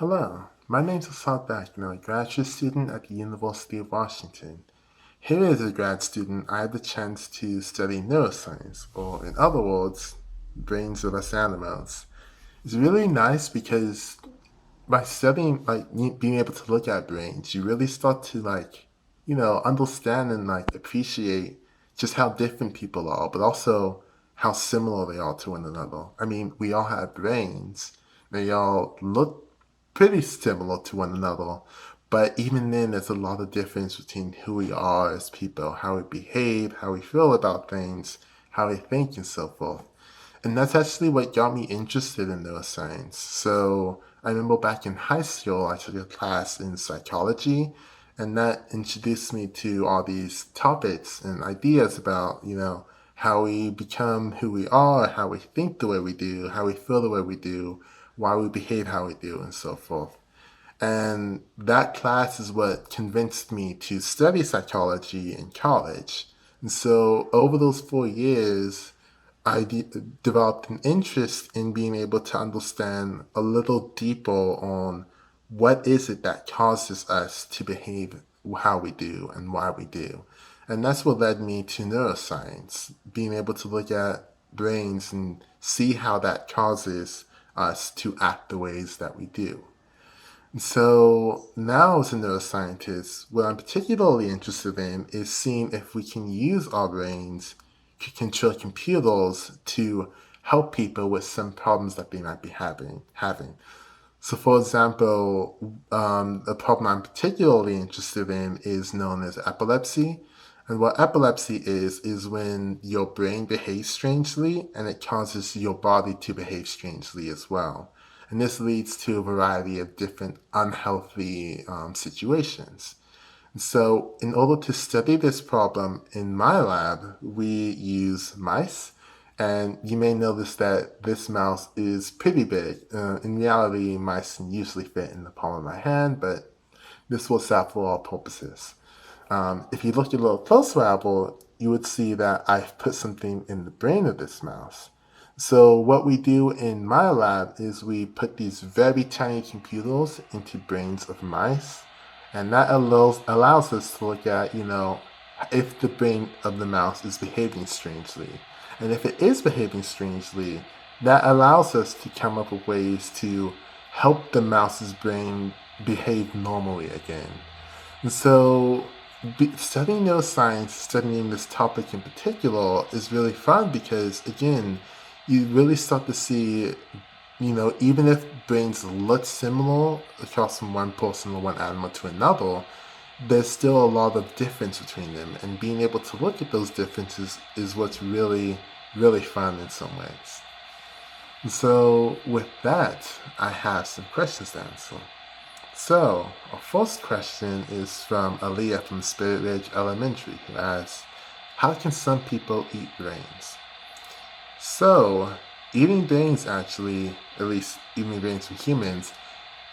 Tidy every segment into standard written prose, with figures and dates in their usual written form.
Hello, my name is Asad Beck and I'm a graduate student at the University of Washington. Here as a grad student, I had the chance to study neuroscience, or in other words, brains of us animals. It's really nice because by studying, being able to look at brains, you really start to understand and appreciate just how different people are, but also how similar they are to one another. I mean, we all have brains. They all look pretty similar to one another, but even then, there's a lot of difference between who we are as people, how we behave, how we feel about things, how we think, and so forth. And that's actually what got me interested in neuroscience. So I remember back in high school, I took a class in psychology, and that introduced me to all these topics and ideas about, how we become who we are, how we think the way we do, how we feel the way we do, why we behave how we do, and so forth. And that class is what convinced me to study psychology in college. And so over those 4 years, developed an interest in being able to understand a little deeper on what is it that causes us to behave how we do and why we do. And that's what led me to neuroscience, being able to look at brains and see how that causes us to act the ways that we do. So now as a neuroscientist, what I'm particularly interested in is seeing if we can use our brains to control computers to help people with some problems that they might be having. So for example, the problem I'm particularly interested in is known as epilepsy. And what epilepsy is when your brain behaves strangely and it causes your body to behave strangely as well. And this leads to a variety of different unhealthy situations. And so, in order to study this problem in my lab, we use mice. And you may notice that this mouse is pretty big. In reality, mice can usually fit in the palm of my hand, but this works out for all purposes. If you look a little closer, Apple, you would see that I've put something in the brain of this mouse. So what we do in my lab is we put these very tiny computers into brains of mice, and that allows us to look at, if the brain of the mouse is behaving strangely. And if it is behaving strangely, that allows us to come up with ways to help the mouse's brain behave normally again. And so studying neuroscience, studying this topic in particular, is really fun because, again, you really start to see, even if brains look similar across from one person or one animal to another, there's still a lot of difference between them. And being able to look at those differences is what's really, really fun in some ways. And so with that, I have some questions to answer. So, our first question is from Aaliyah from Spirit Ridge Elementary, who asks, how can some people eat brains? So, eating brains actually, at least eating brains from humans,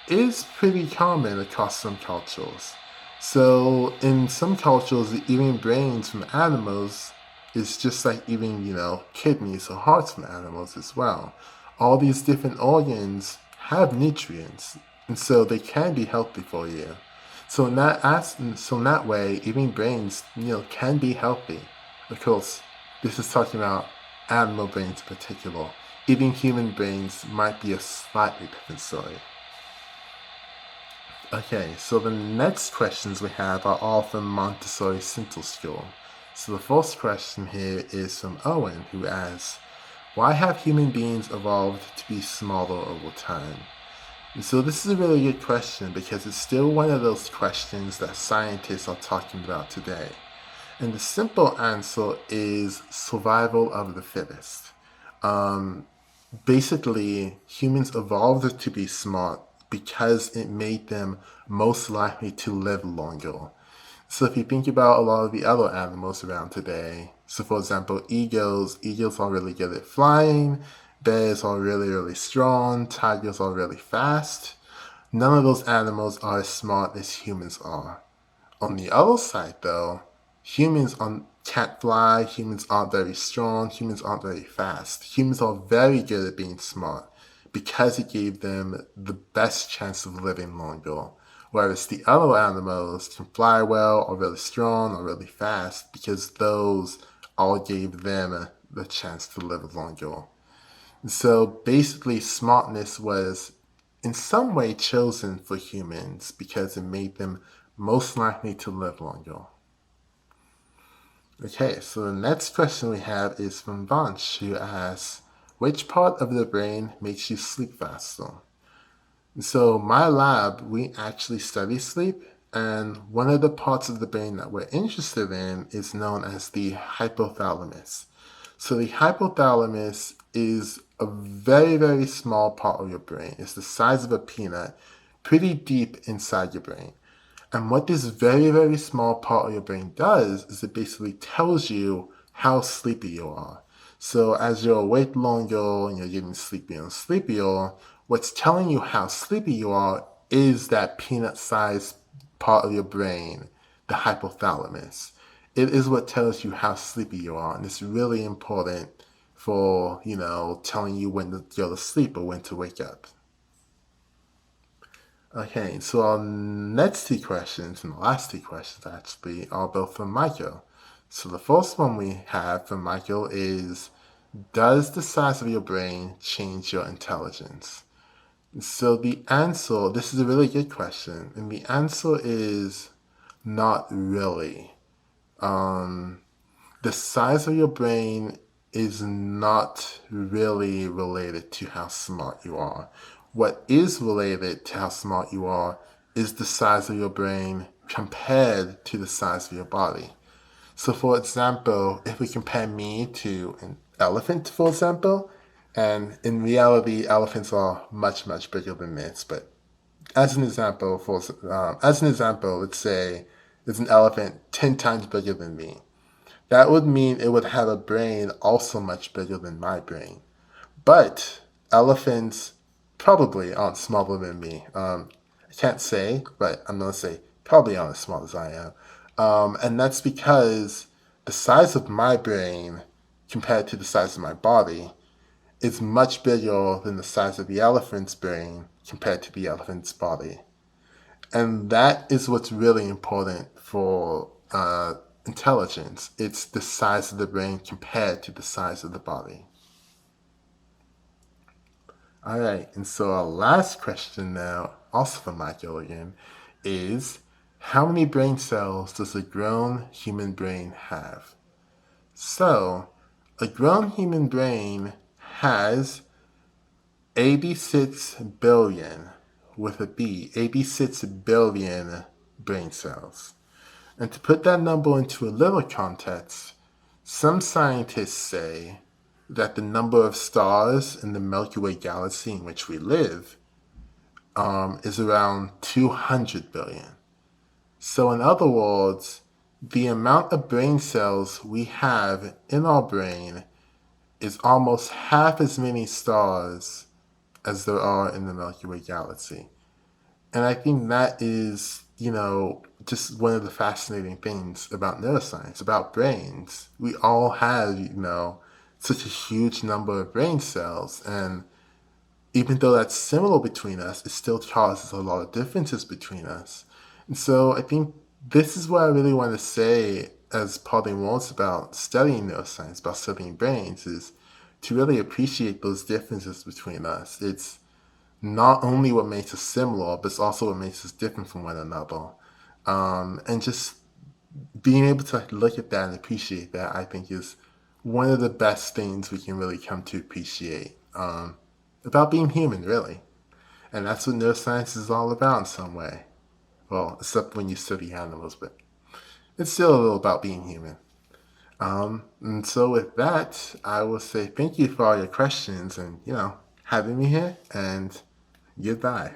is pretty common across some cultures. So, in some cultures, eating brains from animals is just like eating, kidneys or hearts from animals as well. All these different organs have nutrients, and so they can be healthy for you. So in that way, eating brains, can be healthy. Of course, this is talking about animal brains in particular. Eating human brains might be a slightly different story. Okay, so the next questions we have are all from Montessori Central School. So the first question here is from Owen, who asks, why have human beings evolved to be smaller over time? And so this is a really good question because it's still one of those questions that scientists are talking about today. And the simple answer is survival of the fittest. Basically, humans evolved to be smart because it made them most likely to live longer. So if you think about a lot of the other animals around today, so for example, eagles are really good at flying, bears are really, really strong, tigers are really fast. None of those animals are as smart as humans are. On the other side though, can't fly, humans aren't very strong, humans aren't very fast. Humans are very good at being smart, because it gave them the best chance of living longer. Whereas the other animals can fly well or really strong or really fast because those all gave them the chance to live longer. So basically, smartness was in some way chosen for humans because it made them most likely to live longer. Okay, so the next question we have is from Vansh, who asks, which part of the brain makes you sleep faster? So my lab, we actually study sleep, and one of the parts of the brain that we're interested in is known as the hypothalamus. So the hypothalamus is a very, very small part of your brain. It's the size of a peanut, pretty deep inside your brain. And what this very, very small part of your brain does is it basically tells you how sleepy you are. So as you're awake longer and you're getting sleepier and sleepier, what's telling you how sleepy you are is that peanut-sized part of your brain, the hypothalamus. It is what tells you how sleepy you are, and it's really important for, telling you when to go to sleep or when to wake up. Okay, so our next two questions, and the last two questions actually, are both from Michael. So the first one we have from Michael is, does the size of your brain change your intelligence? So the answer, this is a really good question, and the answer is not really. The size of your brain is not really related to how smart you are. What is related to how smart you are is the size of your brain compared to the size of your body. So for example, if we compare me to an elephant, for example, and in reality, elephants are much, much bigger than this, but as an example, let's say there's an elephant 10 times bigger than me. That would mean it would have a brain also much bigger than my brain. But elephants probably aren't smaller than me. I can't say, but I'm going to say probably aren't as smart as I am. And that's because the size of my brain compared to the size of my body is much bigger than the size of the elephant's brain compared to the elephant's body. And that is what's really important for intelligence. It's the size of the brain compared to the size of the body. All right, and so our last question now, also from Michael again, is how many brain cells does a grown human brain have? So, a grown human brain has 86 billion, with a B, 86 billion brain cells. And to put that number into a little context, some scientists say that the number of stars in the Milky Way galaxy in which we live is around 200 billion. So in other words, the amount of brain cells we have in our brain is almost half as many stars as there are in the Milky Way galaxy. And I think that is, just one of the fascinating things about neuroscience, about brains. We all have, such a huge number of brain cells. And even though that's similar between us, it still causes a lot of differences between us. And so I think this is what I really want to say as parting words about studying neuroscience, about studying brains, is to really appreciate those differences between us. It's not only what makes us similar, but it's also what makes us different from one another. And just being able to look at that and appreciate that, I think, is one of the best things we can really come to appreciate about being human, really. And that's what neuroscience is all about in some way. Well, except when you study animals, but it's still a little about being human. And so with that, I will say thank you for all your questions and, having me here, and goodbye.